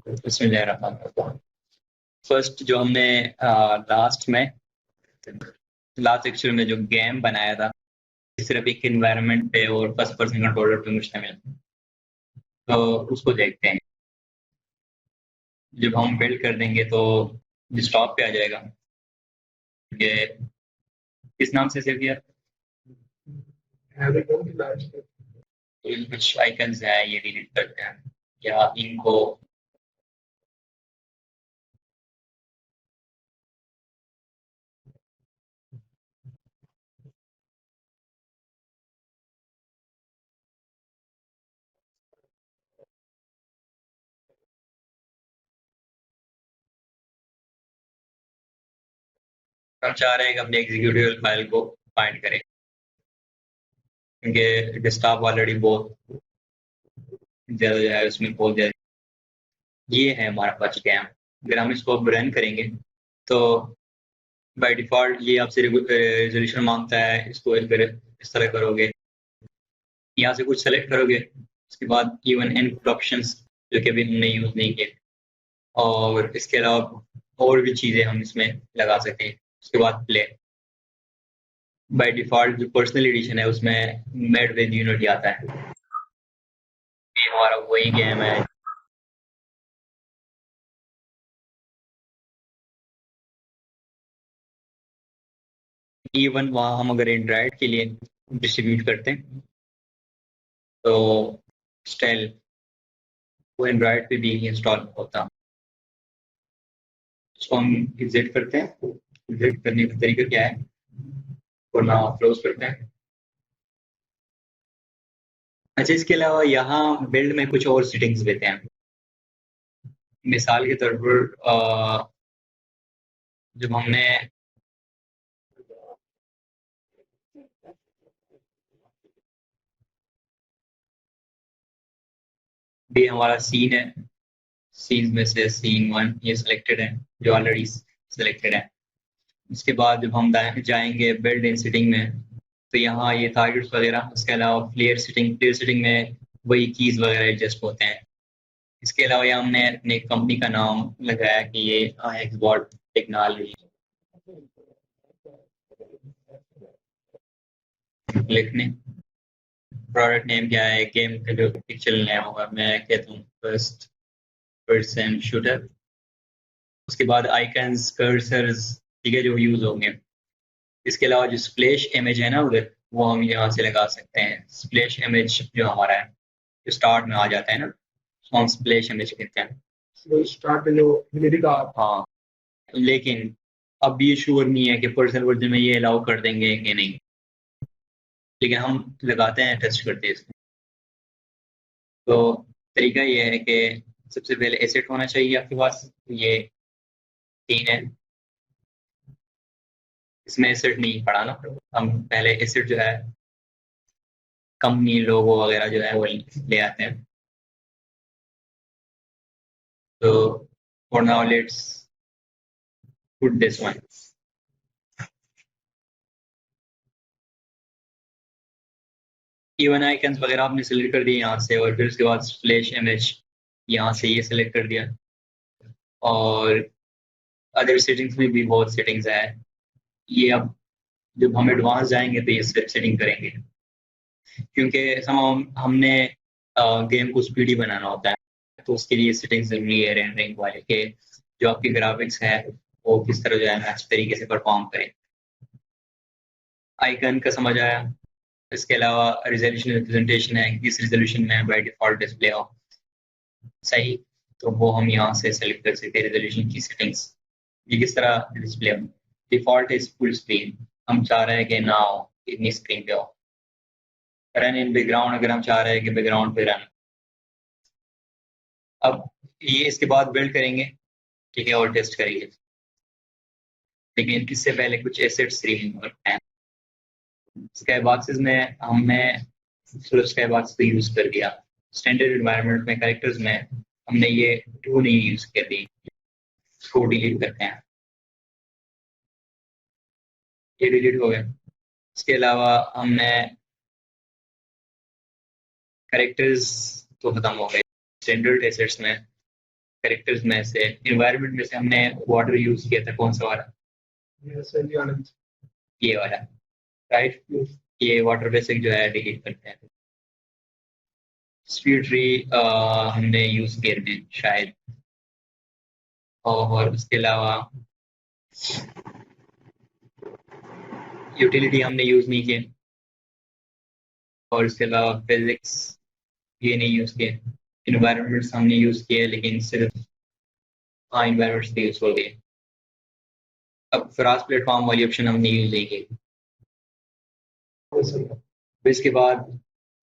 उसमें ले रहा था। फर्स्ट जो हमने लास्ट लेक्चर में जो गेम बनाया था, सिर्फ एक एनवायरनमेंट पे और फर्स्ट पर्सन कंट्रोलर पे मुश्तमिल, तो उसको देखते हैं। जब हम बिल्ड कर देंगे तो डेस्कटॉप पे आ जाएगा। ये किस नाम से सेव किया? कुछ आइकन्स है, ये डिलीट करते हैं या इनको हम चाह रहे हैं कि अपने एग्जीक्यूटिव फाइल को फाइंड करें, क्योंकि डेस्कटॉप ऑलरेडी बहुत ज़्यादा जो है उसमें बहुत ज़्यादा। ये है हमारा पास गेम। अगर हम इसको अब रन करेंगे तो बाय डिफ़ॉल्ट ये आपसे रेजोल्यूशन मांगता है। इसको फिर इस तरह करोगे, यहाँ से कुछ सेलेक्ट करोगे, उसके बाद इवन इनपुट ऑप्शंस जो कि अभी हमने यूज़ नहीं किए, और इसके अलावा और भी चीज़ें हम इसमें लगा सकते हैं। उसके बाद प्ले। बाय डिफ़ॉल्ट जो पर्सनल एडिशन है उसमें मेड विद यूनिटी आता है। ये हमारा वही गेम है। इवन वहाँ हम अगर एंड्रॉइड के लिए डिस्ट्रीब्यूट करते हैं तो स्टाइल वो एंड्रॉइड पे भी इंस्टॉल होता। उसको हम एग्जिट करते हैं। एग्जिट करने का तरीका क्या है, और ना क्लोज करते हैं। अच्छा, इसके अलावा यहाँ बिल्ड में कुछ और सेटिंग्स देते हैं। मिसाल के तौर पर जब हमने भी हमारा सीन है, सीन में से सीन 1 ये सिलेक्टेड है जो ऑलरेडी सिलेक्टेड है। उसके बाद जब हम जाएंगे बिल्ड इन सेटिंग में तो यहाँ ये टारगेट्स वगैरह, उसके अलावा प्लेयर सेटिंग में वही कीज वगैरह एडजस्ट होते हैं। इसके अलावा यहाँ हमने अपने कंपनी का नाम लगाया कि ये एक्सबॉट टेक्नोलॉजी लिखने। प्रोडक्ट नेम क्या है, गेम का जो पिक्चर नेम होगा, मैं कहता हूँ फर्स्ट पर्सन शूटर। उसके बाद आइकन्स, कर्सर्स, ठीक है, जो यूज होंगे। इसके अलावा जो स्प्लैश इमेज है ना उधर, वो हम यहाँ से लगा सकते हैं। स्प्लैश इमेज जो हमारा है, जो स्टार्ट में आ जाता है ना, उसको हम स्प्लैश इमेज कहते हैं। तो स्टार्ट में जो लिरिक हाँ, लेकिन अब ये श्योर नहीं है कि पर्सनल वर्जन में ये अलाउ कर देंगे कि नहीं, लेकिन हम लगाते हैं, टेस्ट करते हैं इसको। तो तरीका ये है कि सबसे पहले एसेट होना चाहिए आपके पास। ये 3 है, इसमें एसेट नहीं पड़ा ना। हम पहले एसेट जो है कंपनी लोगो वगैरह जो है वो ले आते हैं। तो for now let's put this one. Even icons वगैरह आपने सेलेक्ट कर दिए यहाँ से, और फिर उसके बाद फ्लैश इमेज यहाँ से ये सेलेक्ट कर दिया। और अदर सेटिंग्स में भी बहुत सेटिंग्स है। ये अब जब हम एडवांस जाएंगे तो ये सेटिंग करेंगे, क्योंकि हमने गेम को स्पीडी बनाना होता है। तो उसके लिए सेटिंग्स जरूरी है रेंडरिंग वाले के, जो आपके ग्राफिक्स है वो किस तरह जो है अच्छे तरीके से परफॉर्म करें। आइकन का समझ आया। इसके अलावा रिजोल्यूशन रिप्रेजेंटेशन है, किस रिजोल्यूशन में बाय डिफॉल्ट डिस्प्ले हो, सही। तो वो हम यहाँ से सेलेक्ट कर सकते हैं रिजोल्यूशन की सेटिंग्स, ये किस तरह डिस्प्ले हो। डिफॉल्ट इज फुल स्क्रीन, हम चाह रहे हैं कि ना हो, इतनी स्क्रीन पे हो। रन इन बैकग्राउंड, अगर हम चाह रहे हैं कि बैकग्राउंड पे रन। अब ये इसके बाद बिल्ड करेंगे, ठीक है, और टेस्ट करेंगे। लेकिन इससे पहले कुछ एसेट्स रीड करते हैं। स्काई बॉक्सेस में हमने सिर्फ स्काई बॉक्स को यूज कर दिया। स्टैंडर्ड एनवायरनमेंट में कैरेक्टर्स में हमने ये टू नहीं यूज कर दी, इसको डिलीट करते हैं। ये डिलीट हो गया। इसके अलावा हमने कैरेक्टर्स तो खत्म हो गए। स्टैंडर्ड एसेट्स में कैरेक्टर्स में से इन्वायरमेंट में से हमने वाटर यूज किया था, कौन सा वाला? ये वाला, राइट। ये वाटर बेसिक जो है डिलीट करते हैं। स्पीड ट्री हमने यूज किए थे शायद, और उसके अलावा यूटिलिटी हमने यूज नहीं किए, और इसके अलावा फिजिक्स ये नहीं यूज किए। इन्वायरमेंट्स हमने यूज किए, लेकिन सिर्फ हाँ इन्वायरमेंट्स के यूज हो गए। अब फराज प्लेटफॉर्म वाली ऑप्शन हमने यूज नहीं की। फिर इसके बाद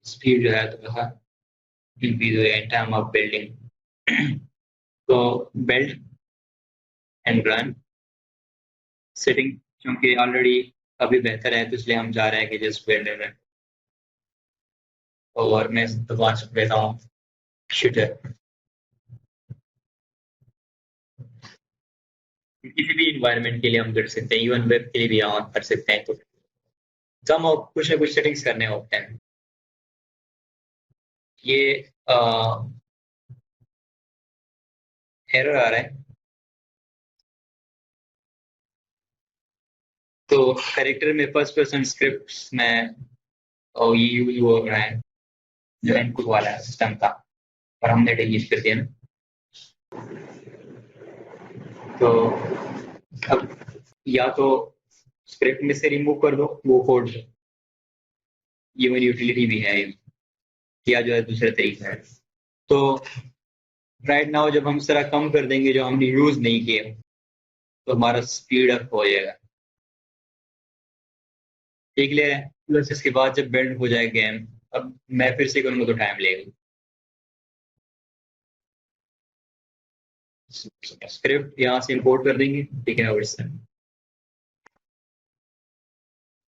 स्पीड जो है तो कहा इंक्रीज हुई इन टाइम ऑफ बिल्डिंग। तो बिल्ड एंड रन सेटिंग क्योंकि ऑलरेडी अभी बेहतर है, तो इसलिए हम जा रहे हैं कि जस्ट बिल्ड एंड रन। और मैं दुकान से लेता हूँ शूटर। किसी भी इन्वायरमेंट के लिए हम कर सकते हैं, इवन वेब के लिए भी हम कर सकते हैं। तो हम कुछ ना कुछ सेटिंग्स करने होते हैं। ये एरर आ रहा है, तो कैरेक्टर में फर्स्ट पर्सन स्क्रिप्ट में और ये यूज हो रहा है जो इनपुट वाला सिस्टम था, और हमने डिलीट कर दिया ना। तो अब या तो स्क्रिप्ट में से रिमूव कर दो वो कोड, ये मेरी यूटिलिटी भी है, या जो है दूसरा तरीका है। तो राइट नाउ जब हम इस तरह कम कर देंगे जो हमने यूज नहीं किए, तो हमारा स्पीड अप हो जाएगा। देख ले रहे हैं, प्लस इसके बाद जब बिल्ड हो जाए गेम, अब मैं फिर से करूँगा तो टाइम लेगा। स्क्रिप्ट यहाँ से इंपोर्ट कर देंगे, ठीक है। और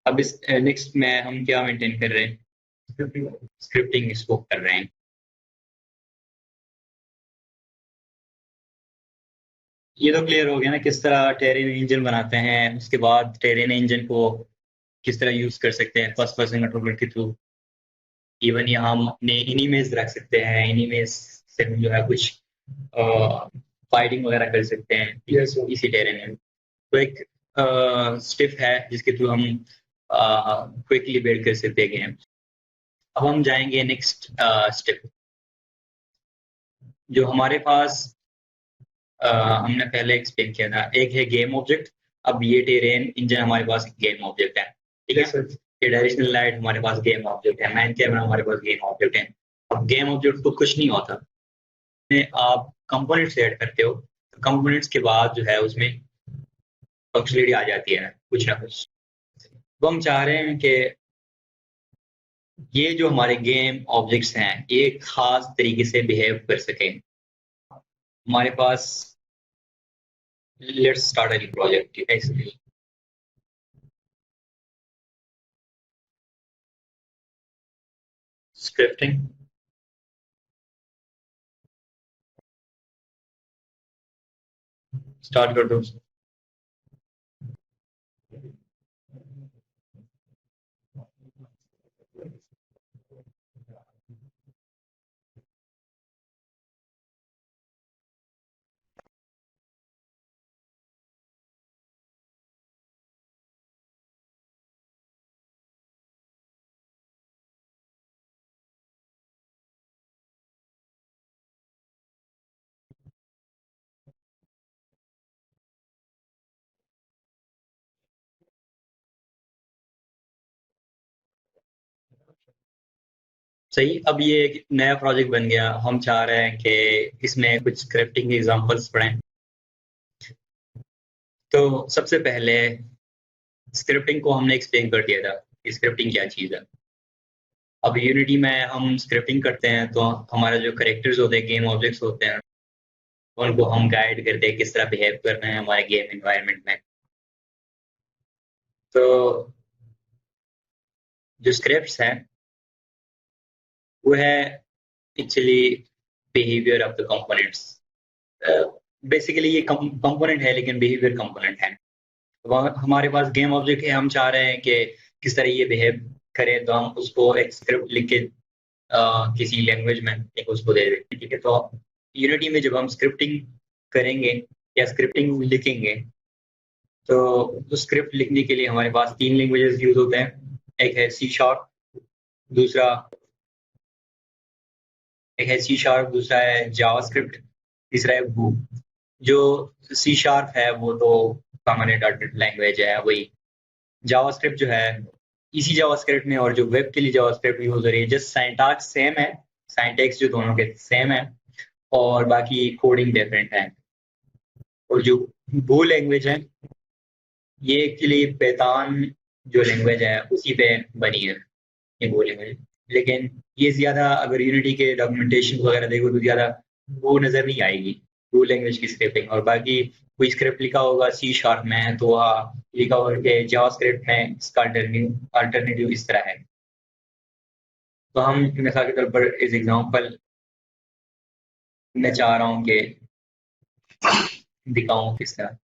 अब इस नेक्स्ट में हम क्या मेंटेन कर रहे हैं? स्क्रिप्टिंग इसको कर रहे हैं। ये तो क्लियर हो गया ना किस तरह टेरेन इंजन बनाते हैं, उसके बाद टेरेन इंजन को किस तरह यूज कर सकते हैं फर्स्ट पर्सन कंट्रोलर के थ्रू। इवन यहाँ हम अपने एनिमेज रख सकते हैं, एनिमेज से हम जो है कुछ फाइटिंग वगैरह कर सकते हैं इसी टेरेन में। तो एक स्टिप है जिसके थ्रू हम क्विकली बिल्ड कर सकते हैं गेम। अब हम जाएंगे नेक्स्ट स्टेप, जो हमारे पास हमने पहले एक्सप्लेन किया था। एक है गेम ऑब्जेक्ट। अब ये टेरेन इंजन हमारे पास गेम ऑब्जेक्ट है, ठीक है। ये डायरेक्शनल लाइट हमारे पास गेम ऑब्जेक्ट है, मैन कैमरा हमारे पास गेम ऑब्जेक्ट है। अब गेम ऑब्जेक्ट को कुछ नहीं होता, आप कंपोनेंट्स ऐड करते हो, तो कंपोनेंट्स के बाद जो है उसमें फंक्शनलिटी आ जाती है कुछ ना कुछ। तो हम चाह रहे हैं कि ये जो हमारे गेम ऑब्जेक्ट्स हैं ये खास तरीके से बिहेव कर सकें। हमारे पास लेट्स स्टार्ट अ प्रोजेक्ट, इसलिए स्क्रिप्टिंग स्टार्ट कर दो। सही, अब ये एक नया प्रोजेक्ट बन गया। हम चाह रहे हैं कि इसमें कुछ स्क्रिप्टिंग एग्जांपल्स पढ़ें। तो सबसे पहले स्क्रिप्टिंग को हमने एक्सप्लेन कर दिया था कि स्क्रिप्टिंग क्या चीज़ है। अब यूनिटी में हम स्क्रिप्टिंग करते हैं तो हमारे जो करेक्टर्स होते हैं, गेम ऑब्जेक्ट्स होते हैं, उनको हम गाइड करते हैं किस तरह बिहेव करना है हमारे गेम एनवायरनमेंट में। तो जो स्क्रिप्ट्स हैं वो है actually behaviour of the components. Basically ये कंपोनेंट है लेकिन बिहेवियर कंपोनेंट है। तो हमारे पास गेम ऑब्जेक्ट है, हम चाह रहे हैं कि किस तरह ये बिहेव करे, तो हम उसको एक स्क्रिप्ट लिख के किसी लैंग्वेज में एक उसको दे देते हैं, ठीक है। तो यूनिटी में जब हम स्क्रिप्टिंग करेंगे या स्क्रिप्टिंग लिखेंगे तो स्क्रिप्ट लिखने के लिए हमारे पास 3 लैंग्वेजेस यूज होते हैं। एक है सी शार्प, दूसरा दूसरा है जावास्क्रिप्ट, तीसरा है वो। जो सी शार्प है वो तो कॉमन एडॉप्टेड लैंग्वेज है वही। जावास्क्रिप्ट जो है, इसी जावास्क्रिप्ट में और जो वेब के लिए जावास्क्रिप्ट यूज हो रही है, जस्ट सिंटैक्स सेम है, सिंटैक्स जो दोनों के सेम है और बाकी कोडिंग डिफरेंट है। और जो वो लैंग्वेज है ये एक्चुअली पैतान जो लैंग्वेज है उसी पे बनी है ये वो लैंग्वेज। लेकिन ये ज्यादा अगर यूनिटी के डॉक्यूमेंटेशन वगैरह देखो तो ज्यादा वो नजर नहीं आएगी वो लैंग्वेज की स्क्रिप्टिंग। और बाकी कोई स्क्रिप्ट लिखा होगा सी शार्प में तो वहाँ लिखा होगा कि जावास्क्रिप्ट में इसका अल्टरनेटिव इस तरह है। तो हम मिसाल के तौर पर इस एग्जांपल मैं चाह रहा हूँ कि दिखाऊं किस तरह।